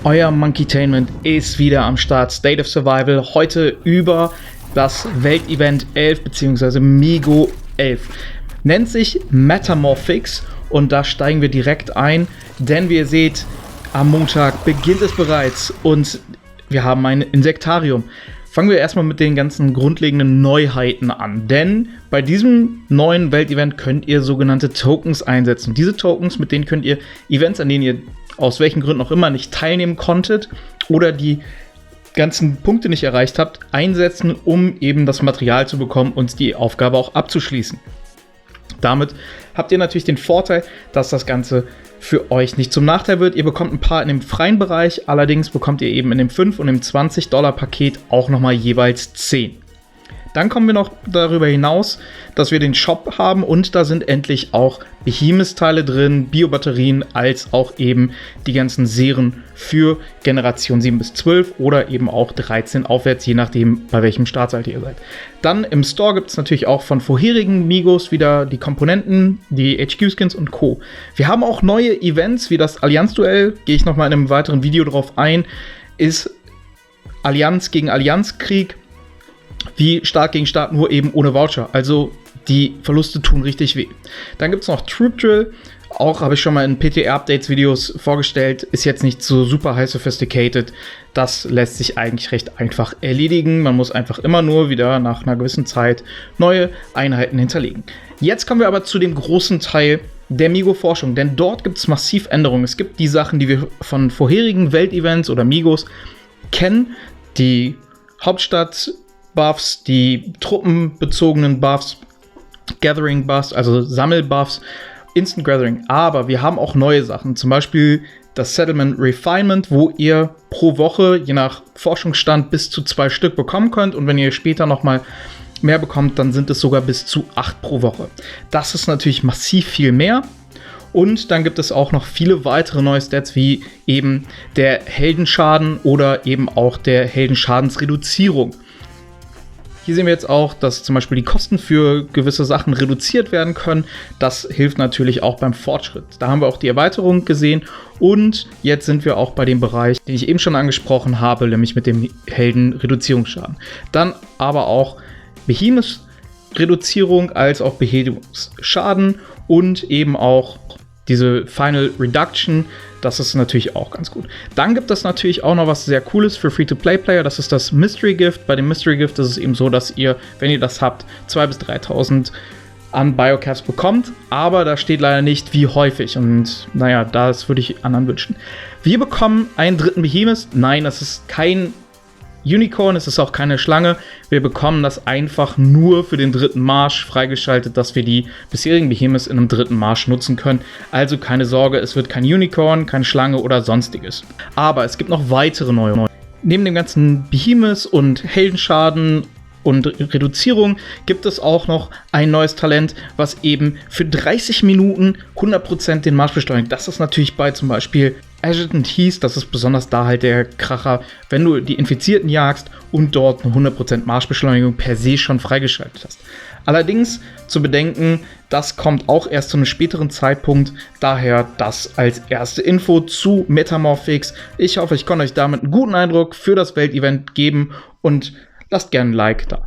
euer Monkeytainment ist wieder am Start. State of Survival, heute über das Weltevent 11 bzw. Migo 11. Nennt sich Metamorphix und da steigen wir direkt ein, denn wie ihr seht, am Montag beginnt es bereits und wir haben ein Insektarium. Fangen wir erstmal mit den ganzen grundlegenden Neuheiten an, denn bei diesem neuen Weltevent könnt ihr sogenannte Tokens einsetzen. Diese Tokens, mit denen könnt ihr Events, an denen ihr aus welchen Gründen auch immer nicht teilnehmen konntet oder die ganzen Punkte nicht erreicht habt, einsetzen, um eben das Material zu bekommen und die Aufgabe auch abzuschließen. Damit habt ihr natürlich den Vorteil, dass das Ganze für euch nicht zum Nachteil wird. Ihr bekommt ein paar in dem freien Bereich, allerdings bekommt ihr eben in dem 5 und dem $20 Paket auch nochmal jeweils 10. Dann kommen wir noch darüber hinaus, dass wir den Shop haben und da sind endlich auch Behemoth-Teile drin, Biobatterien, als auch eben die ganzen Serien für Generation 7 bis 12 oder eben auch 13 aufwärts, je nachdem bei welchem Startseite ihr seid. Dann im Store gibt es natürlich auch von vorherigen Migos wieder die Komponenten, die HQ-Skins und Co. Wir haben auch neue Events wie das Allianz-Duell, gehe ich nochmal in einem weiteren Video drauf ein, ist Allianz gegen Allianz-Krieg. Wie Start gegen Start, nur eben ohne Voucher. Also die Verluste tun richtig weh. Dann gibt es noch Troop Drill. Auch habe ich schon mal in PTR-Updates-Videos vorgestellt. Ist jetzt nicht so super high sophisticated. Das lässt sich eigentlich recht einfach erledigen. Man muss einfach immer nur wieder nach einer gewissen Zeit neue Einheiten hinterlegen. Jetzt kommen wir aber zu dem großen Teil der Migo-Forschung. Denn dort gibt es massiv Änderungen. Es gibt die Sachen, die wir von vorherigen Weltevents oder Migos kennen. Die Hauptstadt Buffs, die truppenbezogenen Buffs, Gathering Buffs, also Sammelbuffs, Instant Gathering. Aber wir haben auch neue Sachen, zum Beispiel das Settlement Refinement, wo ihr pro Woche, je nach Forschungsstand, bis zu 2 Stück bekommen könnt. Und wenn ihr später nochmal mehr bekommt, dann sind es sogar bis zu 8 pro Woche. Das ist natürlich massiv viel mehr. Und dann gibt es auch noch viele weitere neue Stats, wie eben der Heldenschaden oder eben auch der Heldenschadensreduzierung. Hier sehen wir jetzt auch, dass zum Beispiel die Kosten für gewisse Sachen reduziert werden können. Das hilft natürlich auch beim Fortschritt. Da haben wir auch die Erweiterung gesehen. Und jetzt sind wir auch bei dem Bereich, den ich eben schon angesprochen habe, nämlich mit dem Heldenreduzierungsschaden. Dann aber auch Behemoth-Reduzierung als auch Behemoth-Schaden und eben auch diese Final Reduction, das ist natürlich auch ganz gut. Dann gibt es natürlich auch noch was sehr Cooles für Free-to-Play-Player, das ist das Mystery Gift. Bei dem Mystery Gift ist es eben so, dass ihr, wenn ihr das habt, 2.000 bis 3.000 an Biocaps bekommt, aber da steht leider nicht, wie häufig und naja, das würde ich anderen wünschen. Wir bekommen einen dritten Behemoth, nein, das ist kein Unicorn, es ist auch keine Schlange. Wir bekommen das einfach nur für den dritten Marsch freigeschaltet, dass wir die bisherigen Behemoths in einem dritten Marsch nutzen können. Also keine Sorge, es wird kein Unicorn, keine Schlange oder sonstiges. Aber es gibt noch weitere neue. Neben dem ganzen Behemoths und Heldenschaden und Reduzierung gibt es auch noch ein neues Talent, was eben für 30 Minuten 100% den Marsch beschleunigt. Das ist natürlich bei zum Beispiel Adjutant Heath, das ist besonders da halt der Kracher, wenn du die Infizierten jagst und dort eine 100% Marschbeschleunigung per se schon freigeschaltet hast. Allerdings zu bedenken, das kommt auch erst zu einem späteren Zeitpunkt, daher das als erste Info zu Metamorphix. Ich hoffe, ich konnte euch damit einen guten Eindruck für das Weltevent geben und lasst gerne ein Like da.